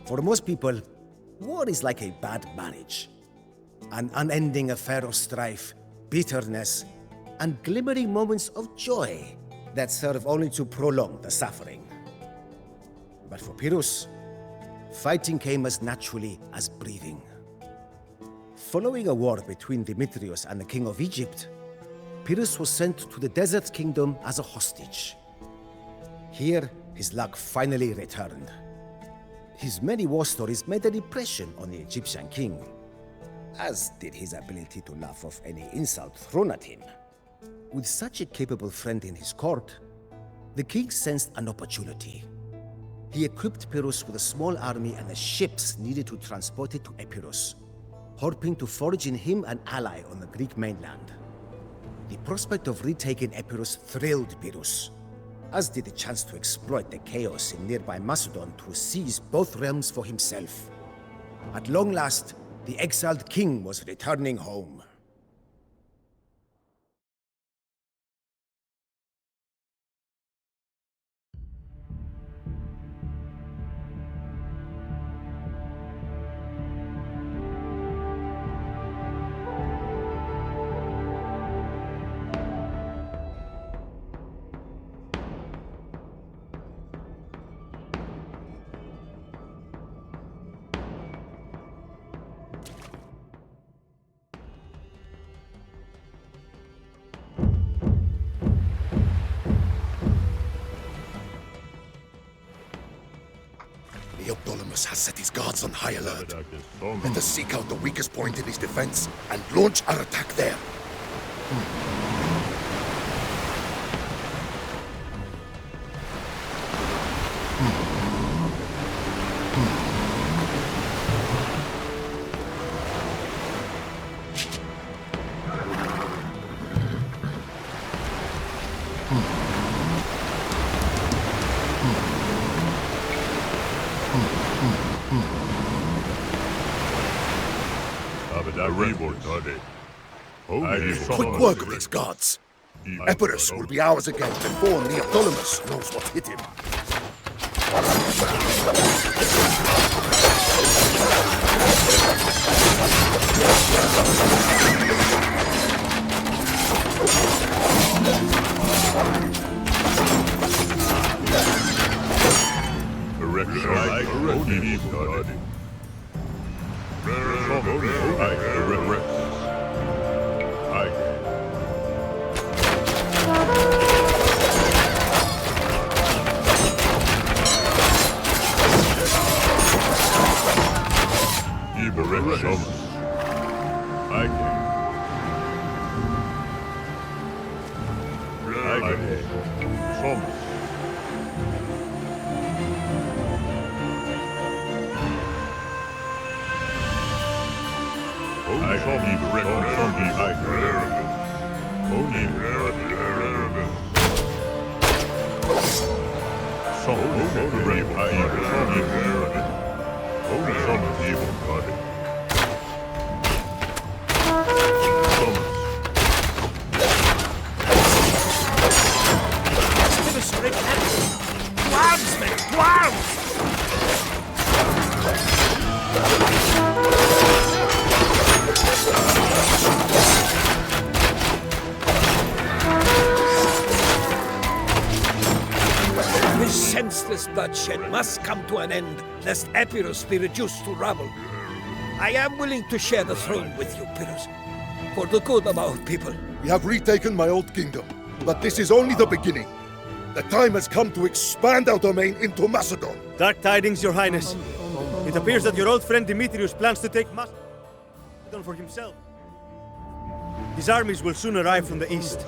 For most people, war is like a bad marriage. An unending affair of strife, bitterness, and glimmering moments of joy that serve only to prolong the suffering. But for Pyrrhus, fighting came as naturally as breathing. Following a war between Demetrius and the king of Egypt, Pyrrhus was sent to the desert kingdom as a hostage. Here, his luck finally returned. His many war stories made an impression on the Egyptian king, as did his ability to laugh off any insult thrown at him. With such a capable friend in his court, the king sensed an opportunity. He equipped Pyrrhus with a small army and the ships needed to transport it to Epirus, hoping to forge in him an ally on the Greek mainland. The prospect of retaking Epirus thrilled Pyrrhus, as did the chance to exploit the chaos in nearby Macedon to seize both realms for himself. At long last, the exiled king was returning home. Has set his guards on high alert. Let us seek out the weakest point in his defense and launch our attack there. Quick work of these guards. Epirus will be ours again before Neoptolemus knows what hit him. Senseless bloodshed must come to an end, lest Epirus be reduced to rubble. I am willing to share the throne with you, Pyrrhus, for the good of our people. We have retaken my old kingdom, but this is only the beginning. The time has come to expand our domain into Macedon. Dark tidings, Your Highness. It appears that your old friend Demetrius plans to take Macedon for himself. His armies will soon arrive from the east.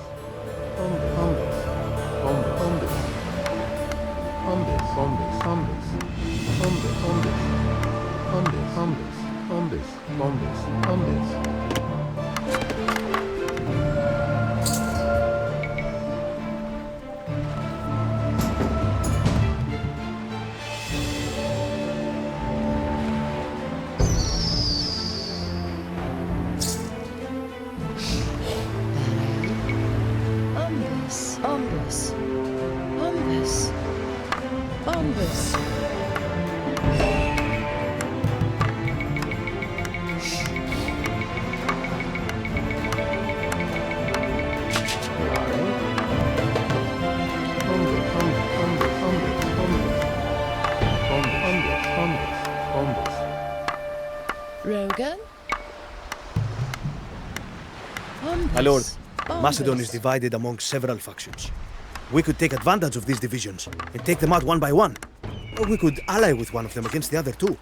My lord, Macedon is divided among several factions. We could take advantage of these divisions and take them out one by one. Or we could ally with one of them against the other two.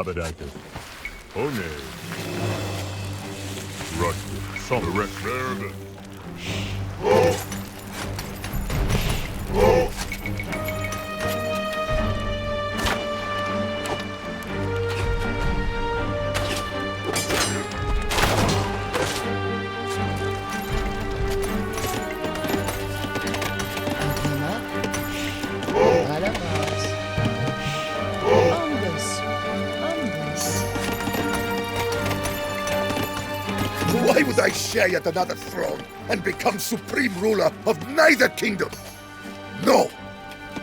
Abadaka. One. Rusty. Somewhere. Why would I share yet another throne and become supreme ruler of neither kingdom? No!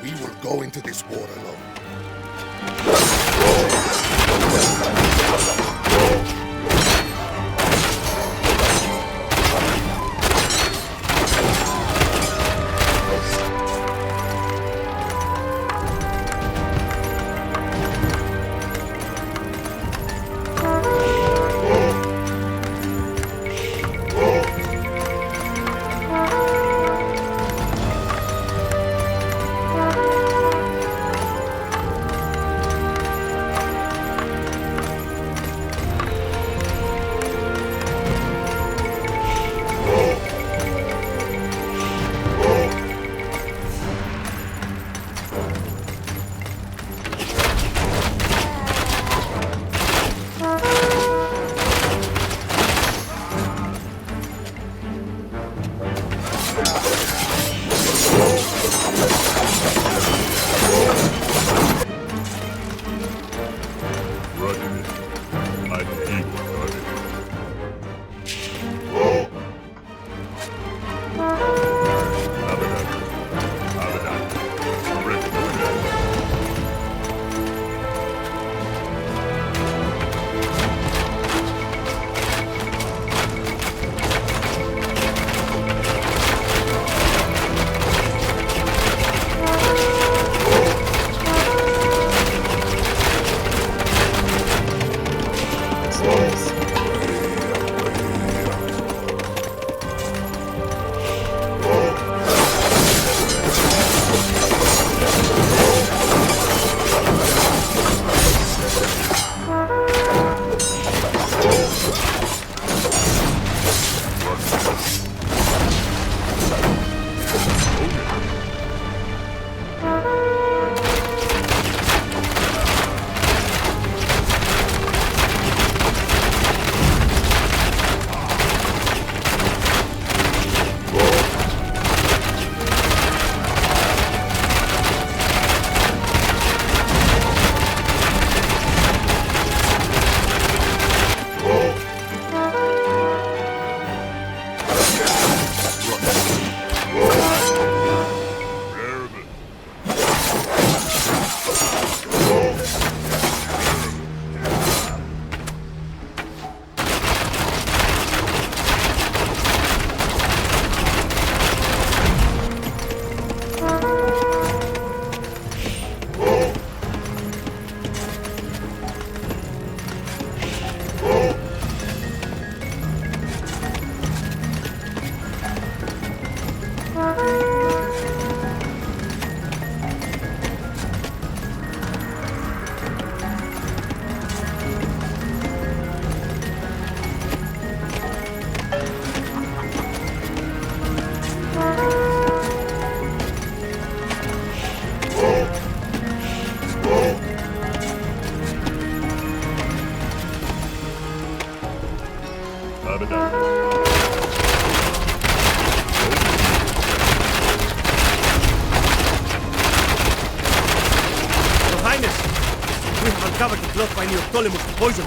We will go into this war alone. Poison.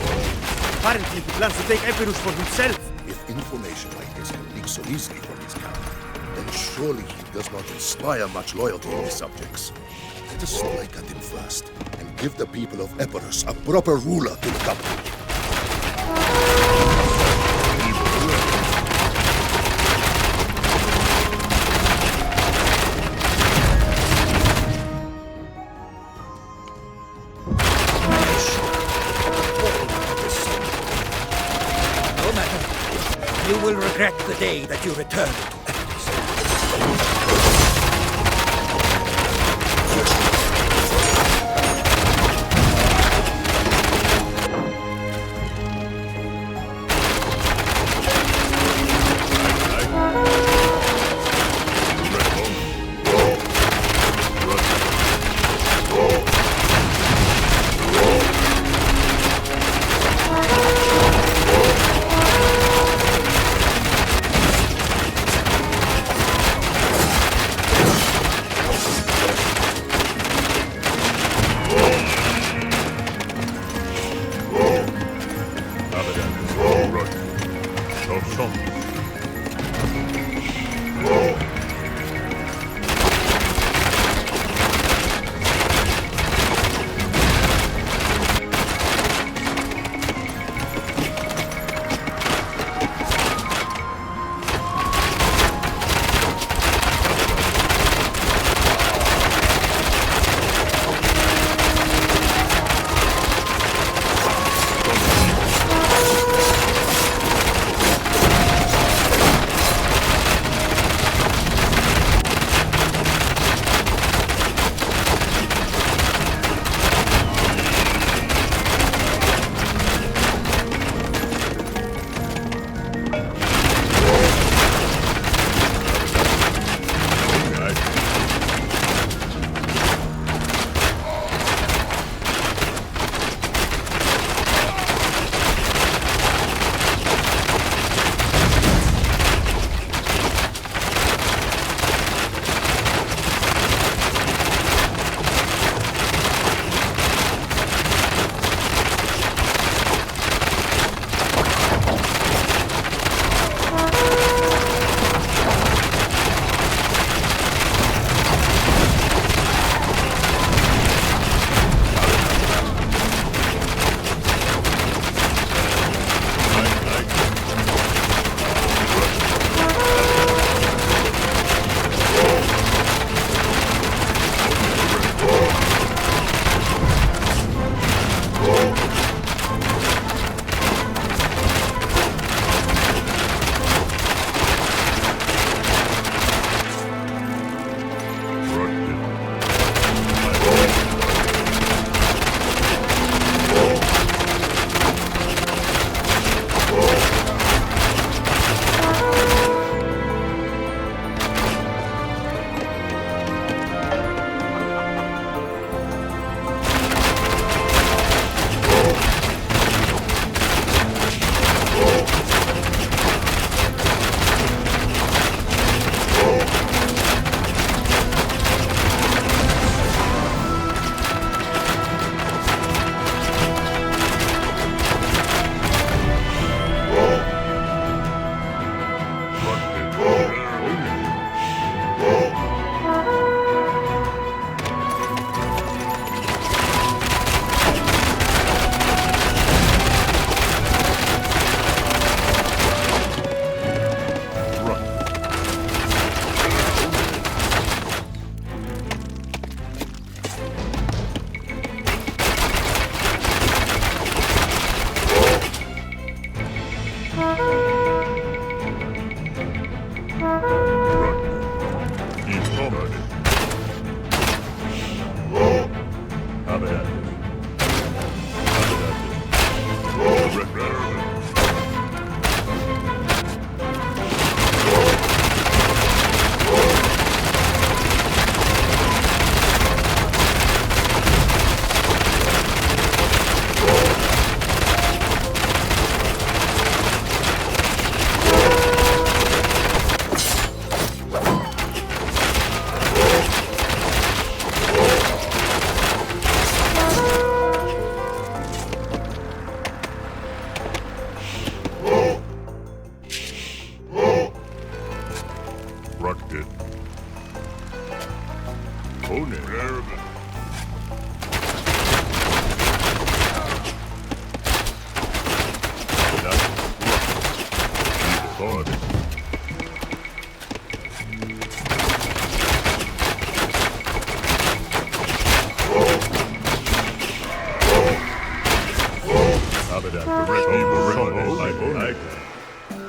Apparently, he plans to take Epirus for himself. If information like this can leak so easily from his camp, then surely he does not inspire much loyalty in his subjects. Let us strike at him first, and give the people of Epirus a proper ruler to look up to. You will regret the day that you return to Epirus.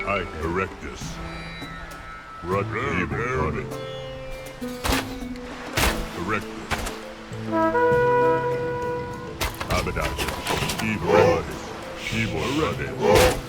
I correct this. Rut evil running. Correct this. Abadaj. Evil running. Evil running.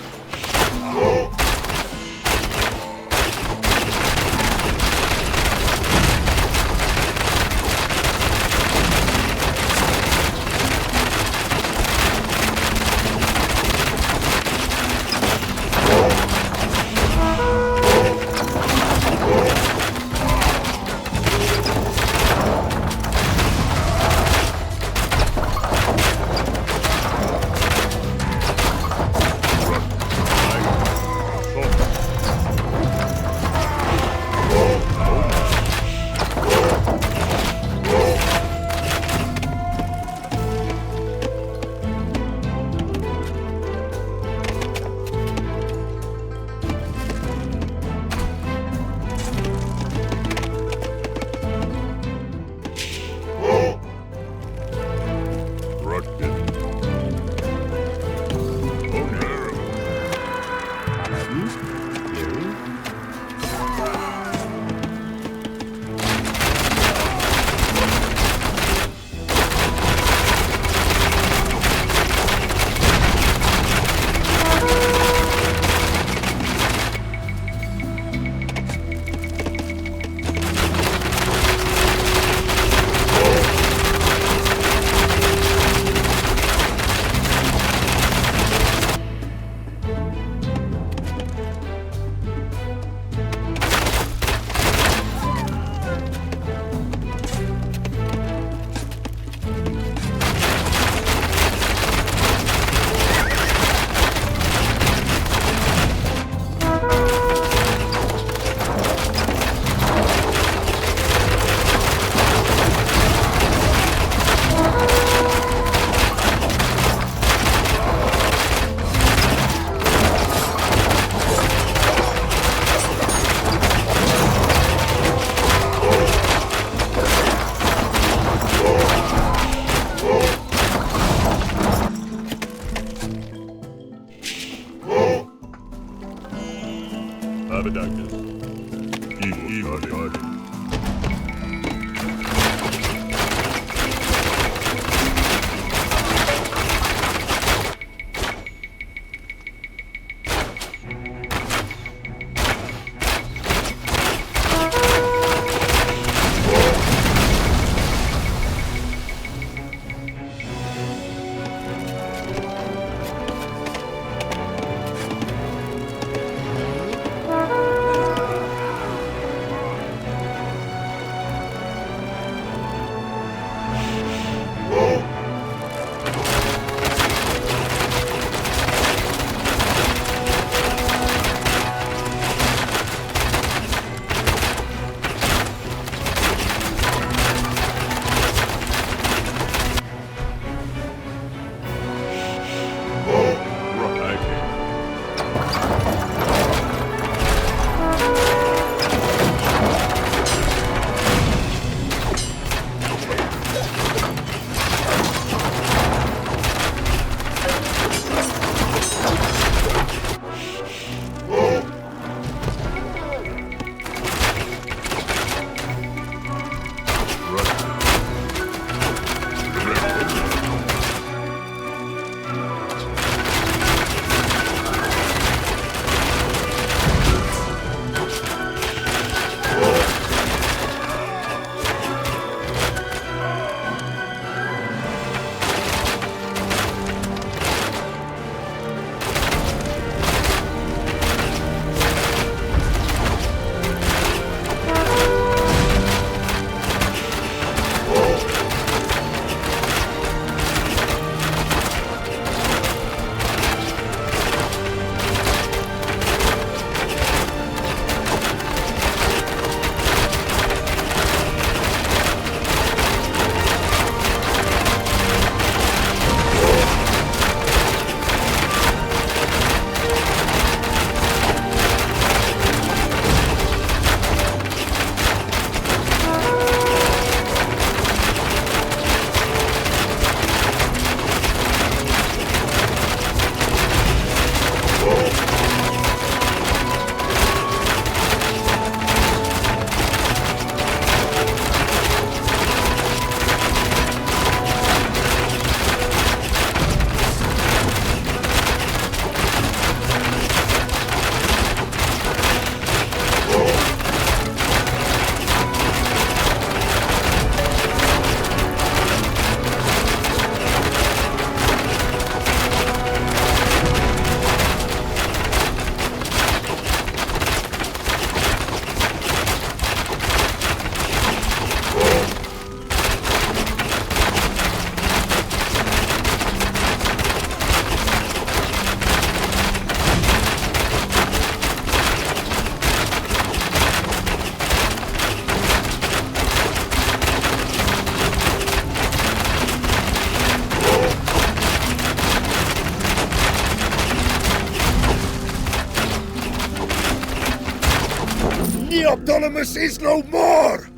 Neoptolemus is no more!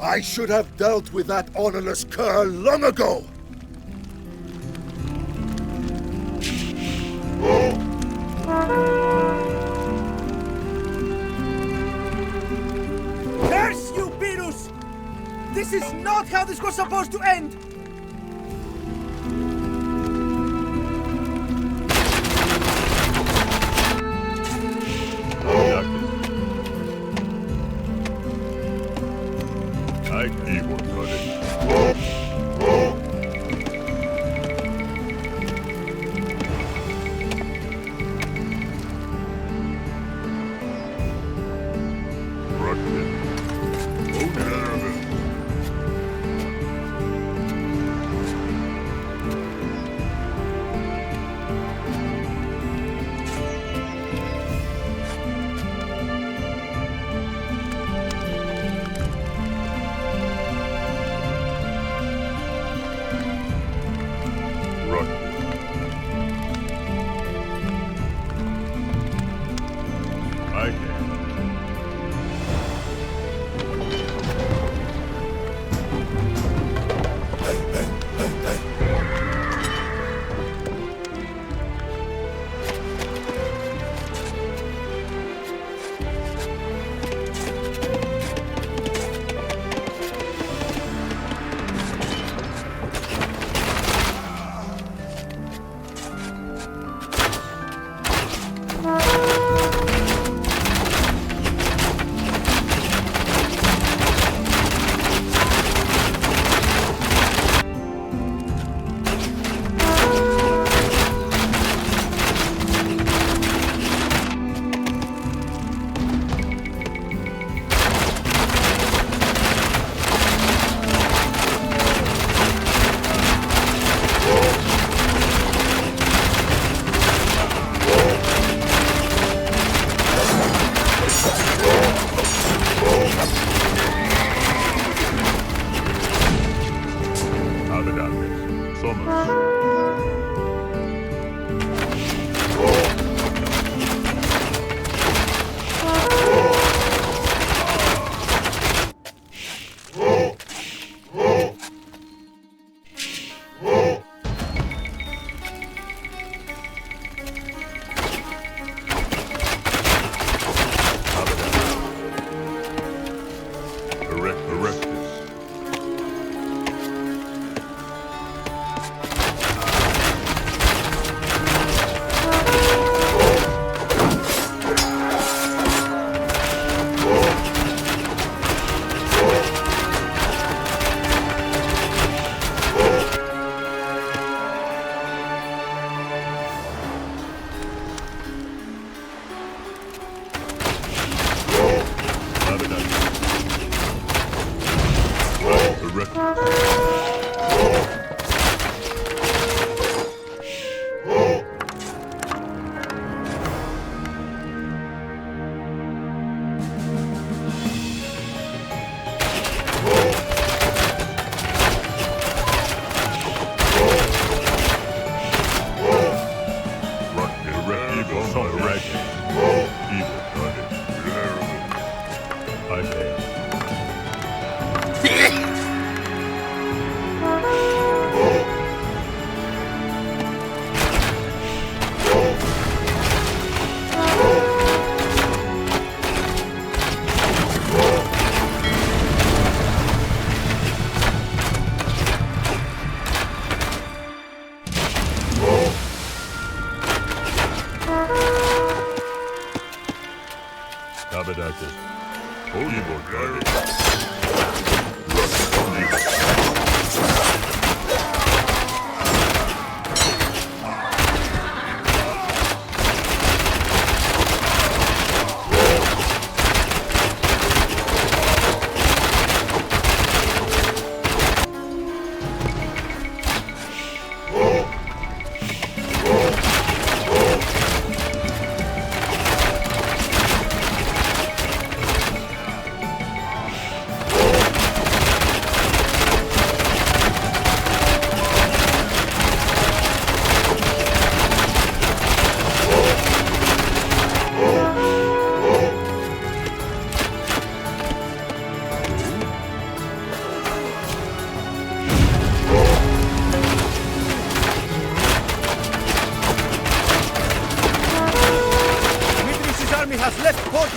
I should have dealt with that honorless cur long ago! This is not how this was supposed to end!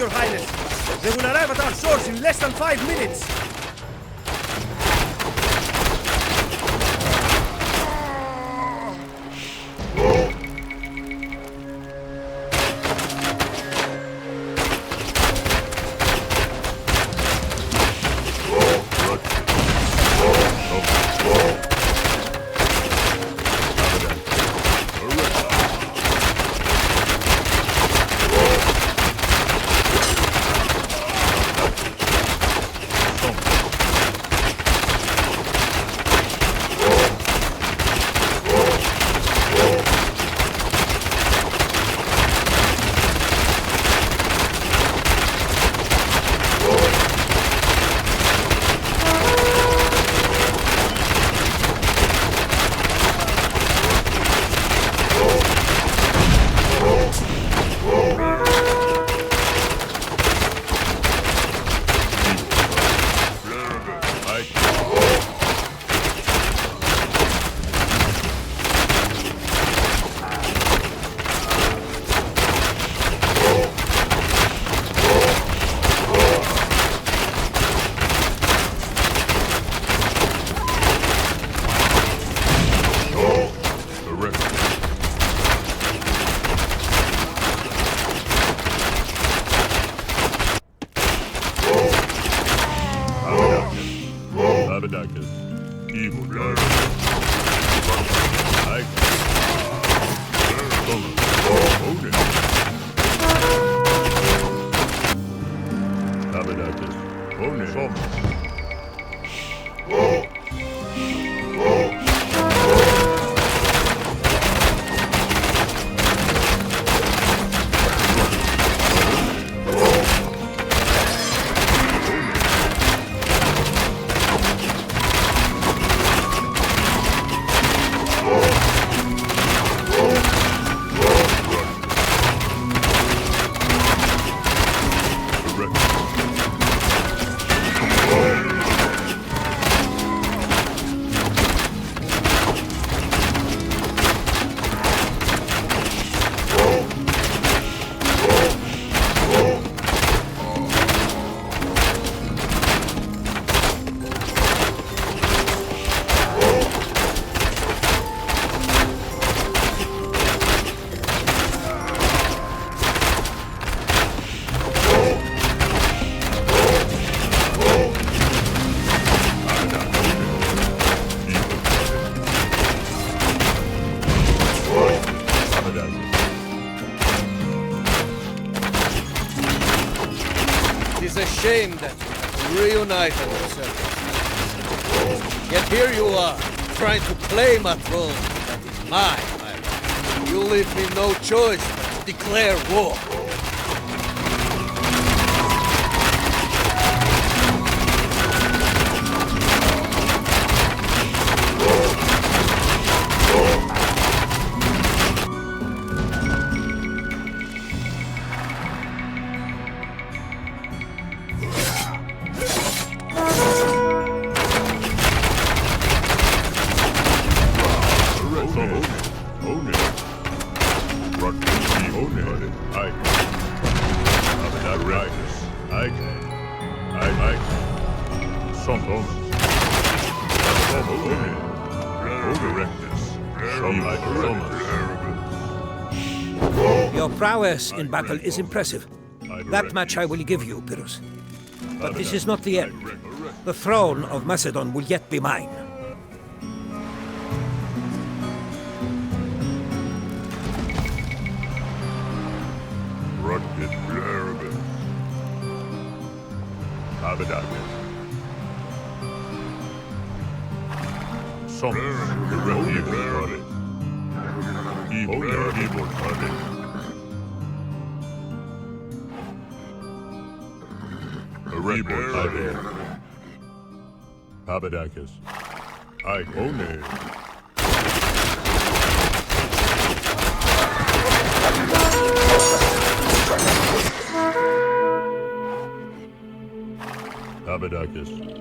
Your Highness. They will arrive at our shores in less than 5 minutes. evil dark. I own it. Tabernacle. Own it. It's a shame that we reunited ourselves. Yet here you are, trying to claim a throne that is mine, my lord. You leave me no choice but to declare war. Your prowess in battle is impressive. That much I will give you, Pyrrhus. But this is not the end. The throne of Macedon will yet be mine. Abadakis. I own it. Abadakis.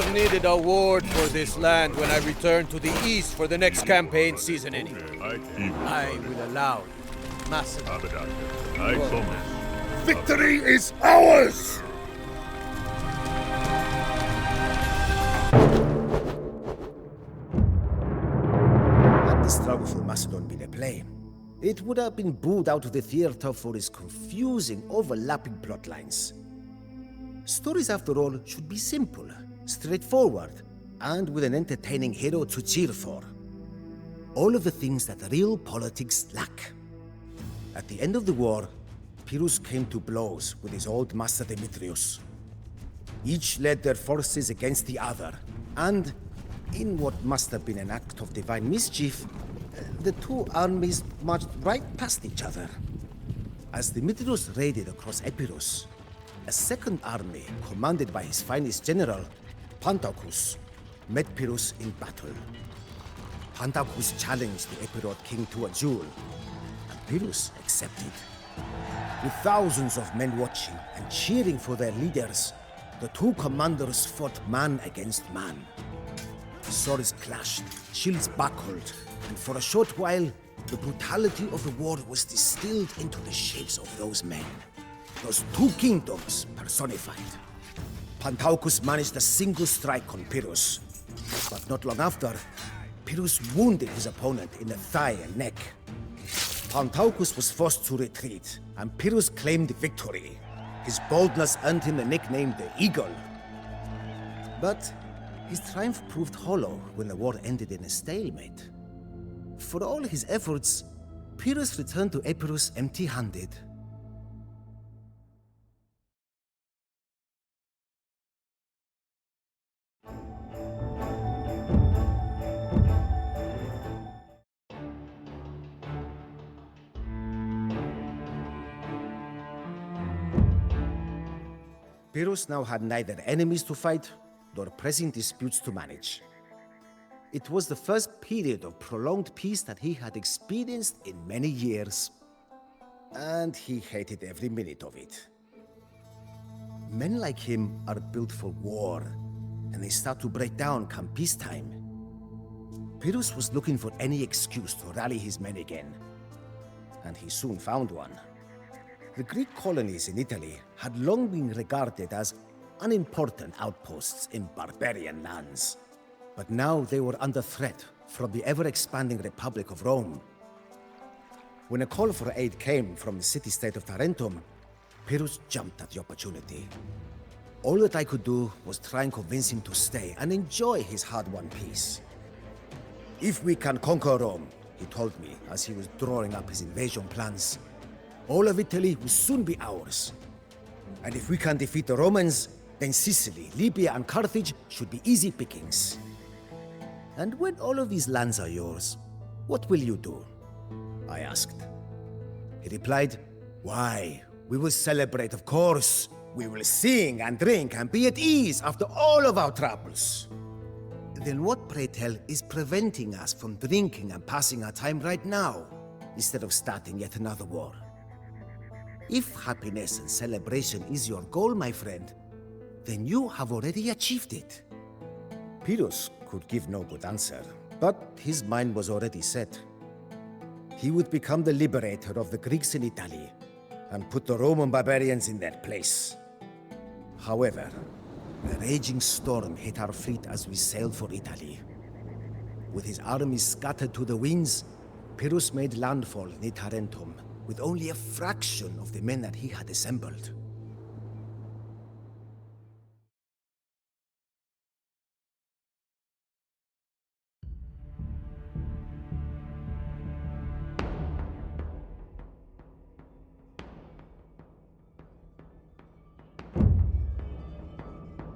have needed a ward for this land when I return to the east for the next campaign season anyway. I will allow you, Master. Abedakis. I promise. Victory is ours! Had the struggle for Macedon been a play, it would have been booed out of the theater for its confusing, overlapping plotlines. Stories, after all, should be simple, straightforward, and with an entertaining hero to cheer for. All of the things that real politics lack. At the end of the war, Pyrrhus came to blows with his old master Demetrius. Each led their forces against the other, and in what must have been an act of divine mischief, the two armies marched right past each other. As Demetrius raided across Epirus, a second army, commanded by his finest general, Pantaucus, met Pyrrhus in battle. Pantaucus challenged the Epirot king to a duel, and Pyrrhus accepted. With thousands of men watching and cheering for their leaders, the two commanders fought man against man. Swords clashed, shields buckled, and for a short while, the brutality of the war was distilled into the shapes of those men. Those two kingdoms personified. Pantaucus managed a single strike on Pyrrhus, but not long after, Pyrrhus wounded his opponent in the thigh and neck. Pantaucus was forced to retreat, and Pyrrhus claimed victory. His boldness earned him the nickname the Eagle. But his triumph proved hollow when the war ended in a stalemate. For all his efforts, Pyrrhus returned to Epirus empty-handed. Pyrrhus now had neither enemies to fight nor pressing disputes to manage. It was the first period of prolonged peace that he had experienced in many years, and he hated every minute of it. Men like him are built for war, and they start to break down come peacetime. Pyrrhus was looking for any excuse to rally his men again, and he soon found one. The Greek colonies in Italy had long been regarded as unimportant outposts in barbarian lands. But now they were under threat from the ever-expanding Republic of Rome. When a call for aid came from the city-state of Tarentum, Pyrrhus jumped at the opportunity. All that I could do was try and convince him to stay and enjoy his hard-won peace. If we can conquer Rome, he told me as he was drawing up his invasion plans, all of Italy will soon be ours. And if we can defeat the Romans, then Sicily, Libya, and Carthage should be easy pickings. And when all of these lands are yours, what will you do? I asked. He replied, why, we will celebrate, of course. We will sing and drink and be at ease after all of our troubles. Then what, pray tell, is preventing us from drinking and passing our time right now, instead of starting yet another war? If happiness and celebration is your goal, my friend, then you have already achieved it. Pyrrhus could give no good answer, but his mind was already set. He would become the liberator of the Greeks in Italy and put the Roman barbarians in their place. However, a raging storm hit our fleet as we sailed for Italy. With his armies scattered to the winds, Pyrrhus made landfall near Tarentum with only a fraction of the men that he had assembled.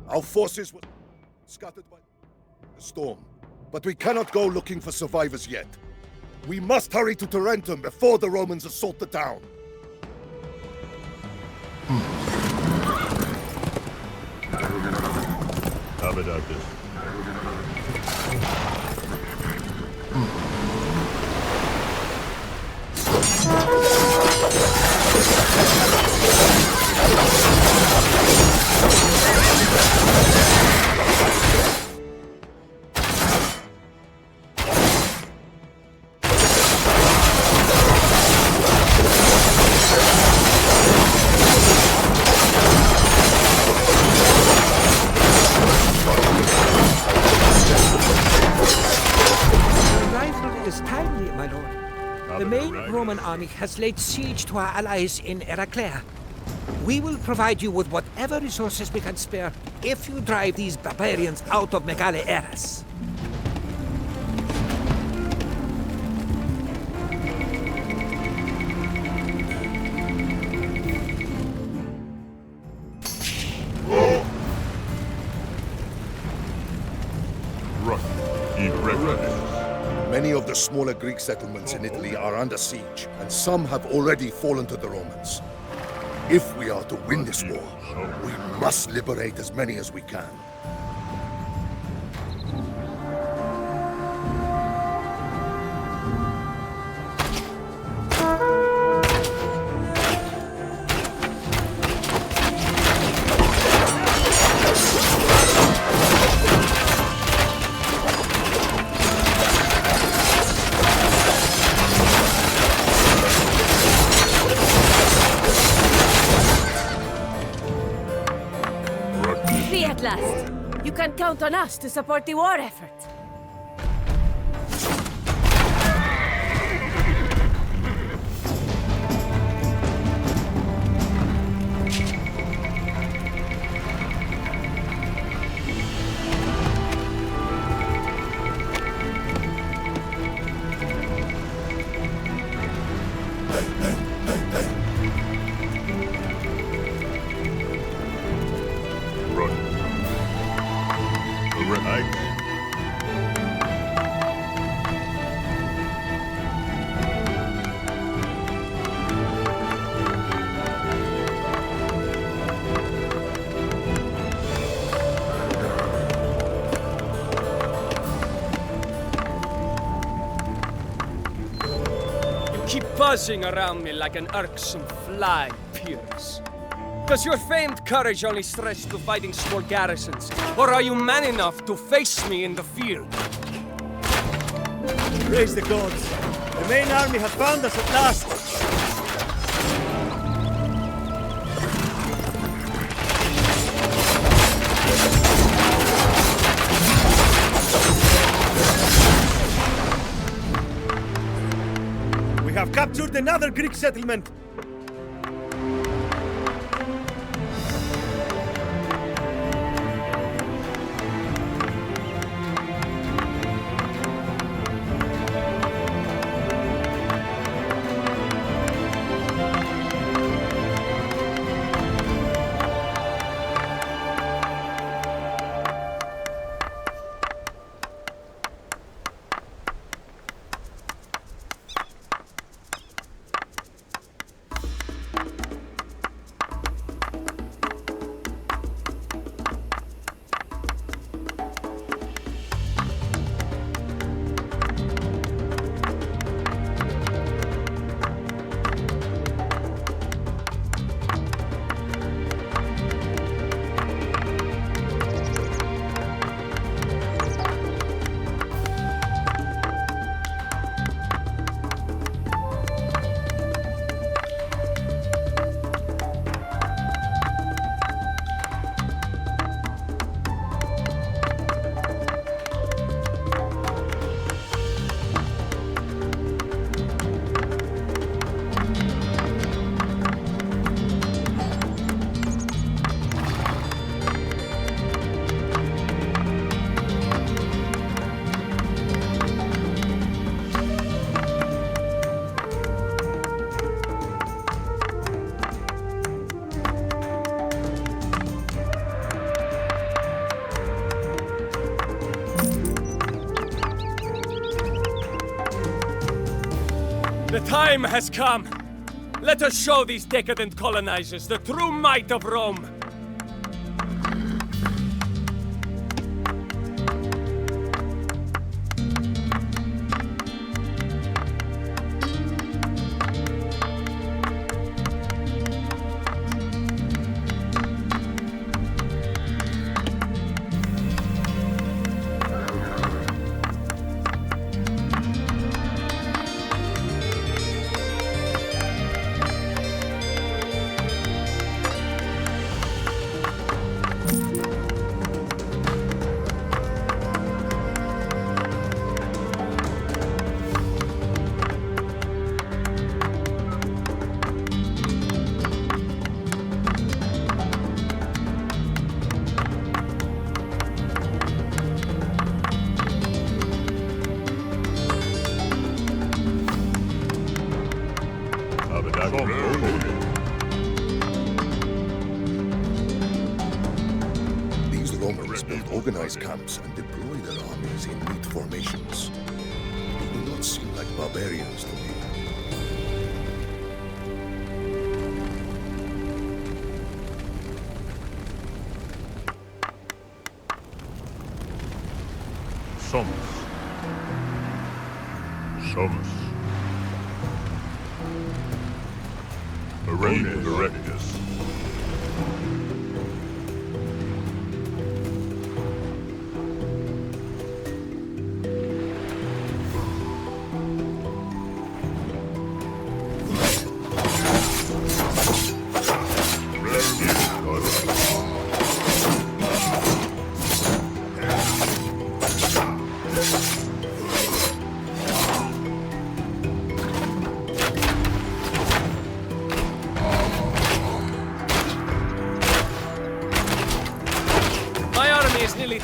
Our forces were scattered by the storm, but we cannot go looking for survivors yet. We must hurry to Tarentum before the Romans assault the town. Abedakis. army has laid siege to our allies in Heraclea. We will provide you with whatever resources we can spare if you drive these barbarians out of Megale Eras. Many of the smaller Greek settlements in Italy are under siege, and some have already fallen to the Romans. If we are to win this war, we must liberate as many as we can. At last. You can count on us to support the war effort. Keep buzzing around me like an irksome fly, Pierce. Does your famed courage only stretch to fighting small garrisons? Or are you man enough to face me in the field? Praise the gods. The main army has found us at last. We have captured another Greek settlement. The time has come. Let us show these decadent colonizers the true might of Rome. These Romans built organized camps and deploy their armies in neat formations. They do not seem like barbarians to me. Somos. Arena Directus.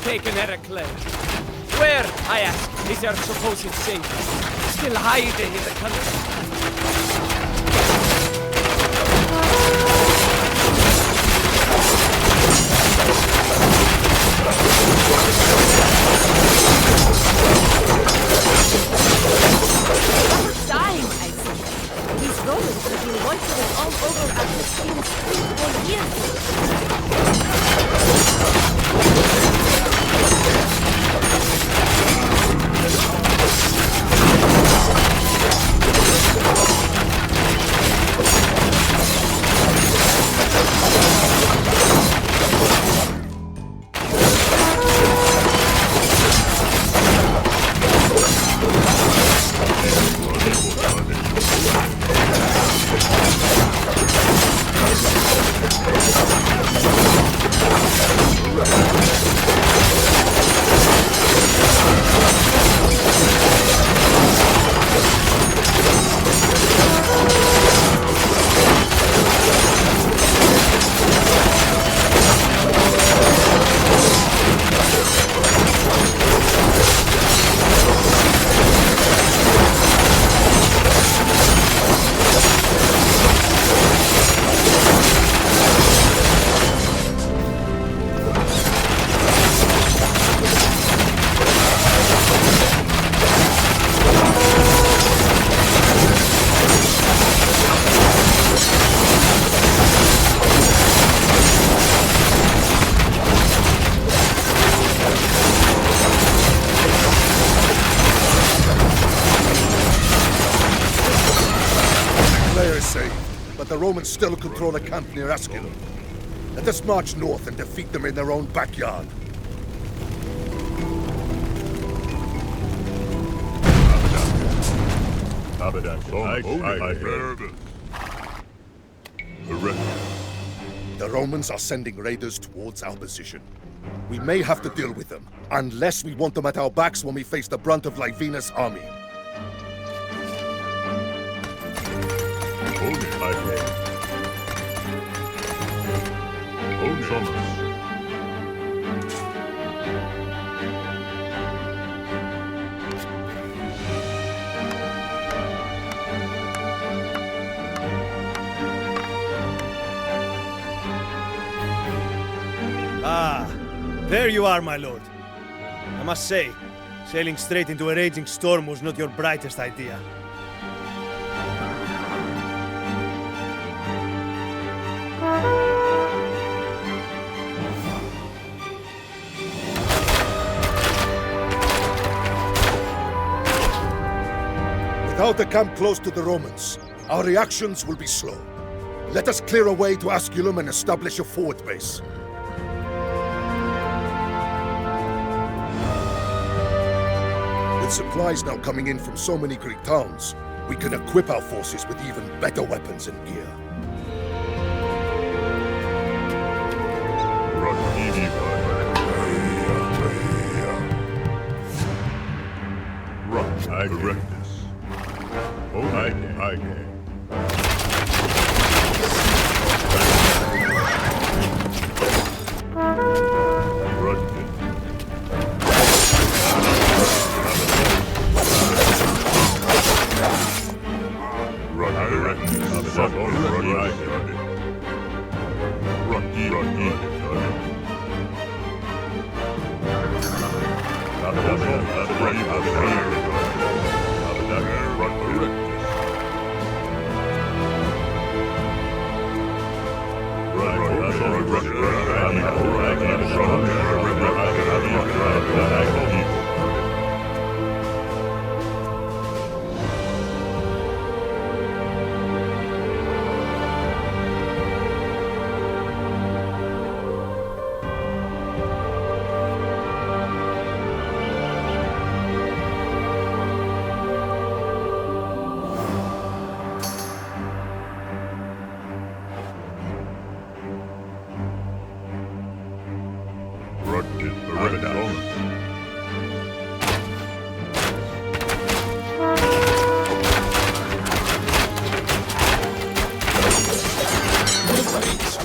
Taken Heracles. Where, I ask, is their supposed saint? Still hiding in the country? Time, I think. These Romans have been loitering all over our Christian street for years. The Romans still control a camp near Asculum. Let us march north and defeat them in their own backyard. The Romans are sending raiders towards our position. We may have to deal with them, unless we want them at our backs when we face the brunt of Livinus' army. Ah, there you are, my lord. I must say, sailing straight into a raging storm was not your brightest idea. Without the camp close to the Romans, our reactions will be slow. Let us clear a way to Asculum and establish a forward base. With supplies now coming in from so many Greek towns, we can equip our forces with even better weapons and gear.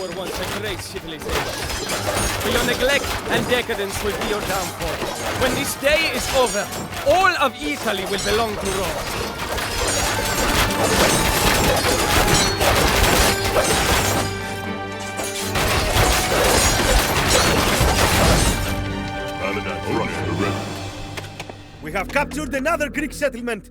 Were once a great civilization. But your neglect and decadence will be your downfall. When this day is over, all of Italy will belong to Rome. We have captured another Greek settlement.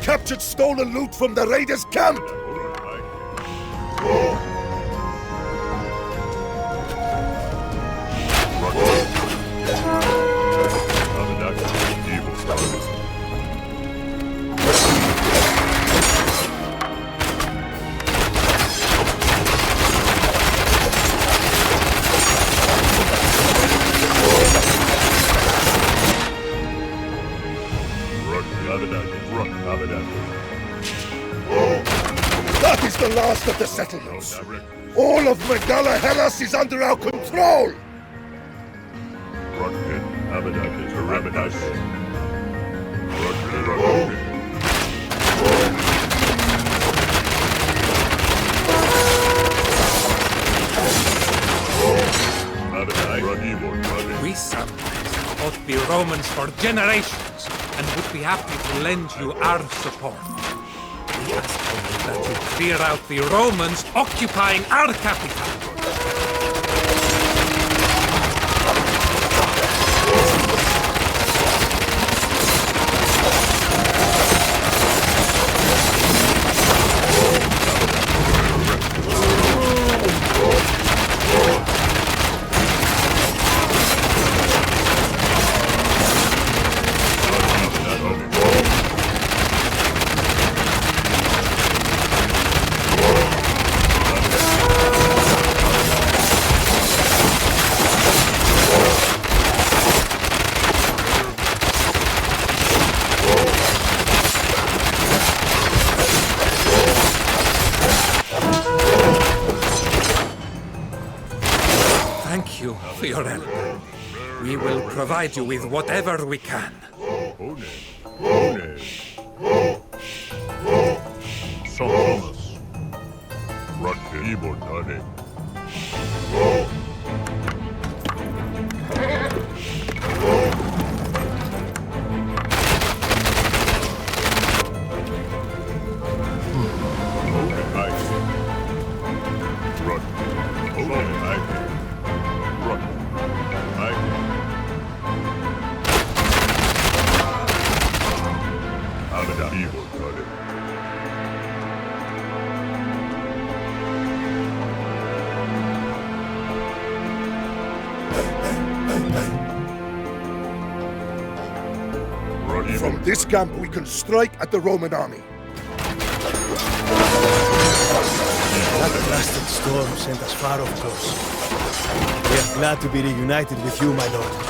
Captured stolen loot from the raiders' camp! That is the last of the settlements. All of Megala Hellas is under our control! We sometimes fought the Romans for generations and would be happy to lend you our support. We ask only that you clear out the Romans occupying our capital. Thank you for your help. We will provide you with whatever we can. Thomas. Rock 못하네. From this camp, we can strike at the Roman army. That blasted storm sent us far off course. We are glad to be reunited with you, my lord.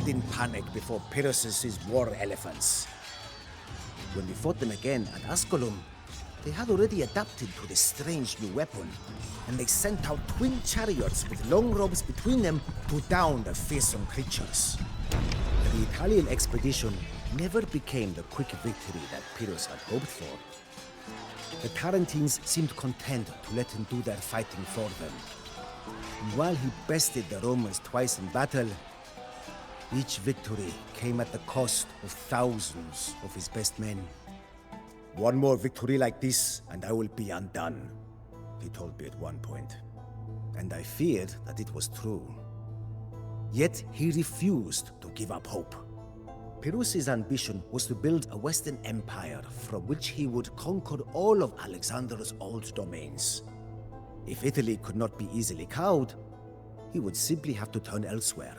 fled in panic before Pyrrhus' war elephants. When we fought them again at Asculum, they had already adapted to this strange new weapon, and they sent out twin chariots with long ropes between them to down the fearsome creatures. The Italian expedition never became the quick victory that Pyrrhus had hoped for. The Tarentines seemed content to let him do their fighting for them. And while he bested the Romans twice in battle, each victory came at the cost of thousands of his best men. One more victory like this, and I will be undone, he told me at one point. And I feared that it was true. Yet he refused to give up hope. Pyrrhus' ambition was to build a Western empire from which he would conquer all of Alexander's old domains. If Italy could not be easily cowed, he would simply have to turn elsewhere.